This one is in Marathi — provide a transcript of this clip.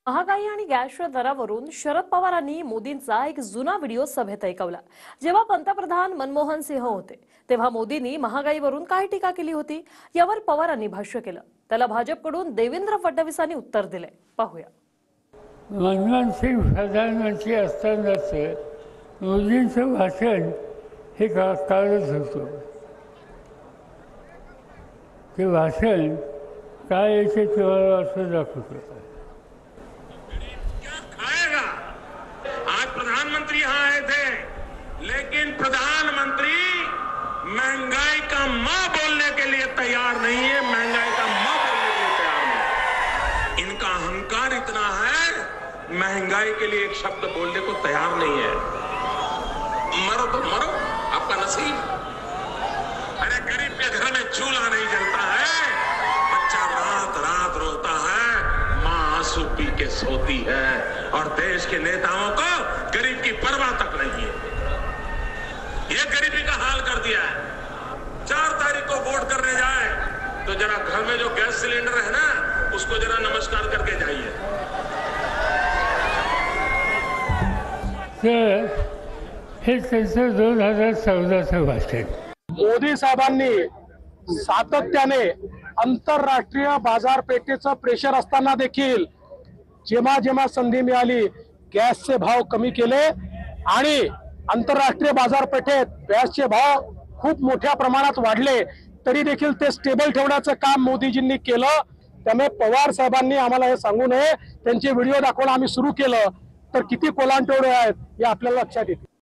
महागाई आणि गॅसच्या दरावरून शरद पवारांनी मोदींचा एक जुना व्हिडिओ सभेत ऐकवला। जेव्हा पंतप्रधान मनमोहन सिंह होते तेव्हा मोदींनी महागाईवरून काय टीका केली होती यावर पवारांनी भाष्य केलं। त्याला भाजपकडून देवेंद्र फडणवीसांनी उत्तर दिले। पाहूया। मनमोहन सिंग प्रधानमंत्री असतानाच मोदींचं भाषण हे कालच होतं। ते भाषण काय याचे तुम्हाला असं दाखवतो। आज प्रधानमंत्री यहाँ आए थे, लेकिन प्रधानमंत्री महंगाई का मां बोलने के लिए तैयार नहीं है। महंगाई का मां बोलने के लिए तैयार नहीं। इनका अहंकार इतना है, महंगाई के लिए एक शब्द बोलने को तैयार नहीं है। मरो तो मरो, आपका नसीब। अरे गरीब के घर में चूल्हा नहीं जलता है, बच्चा रात रात रोता है, मां आंसू पी के सोती है, और देश के नेताओं को गरीब की परवाह तक नहीं है। ये गरीबी का हाल कर दिया है। 4 तारीख को वोट करने जाए तो जरा घर में जो गैस सिलेंडर है ना, उसको जरा नमस्कार करके जाइए। हे त्यांचं 2014चं भाषण। मोदी साहेबांनी सातत्याने आंतरराष्ट्रीय बाजारपेठेचं प्रेशर असताना देखील जेव्हा जेव्हा संधी मिळाली गॅसचे भाव कमी केले आणि आंतरराष्ट्रीय बाजारपेठेत गॅसचे भाव खूप मोठ्या प्रमाणात वाढले, तरी देखील ते स्टेबल ठेवण्याचं काम मोदीजींनी केलं। त्यामुळे पवार साहेबांनी आम्हाला हे सांगू नये, त्यांचे व्हिडिओ दाखवून आम्ही सुरू केलं तर किती कोलांटोळे आहेत हे आपल्याला लक्षात येते।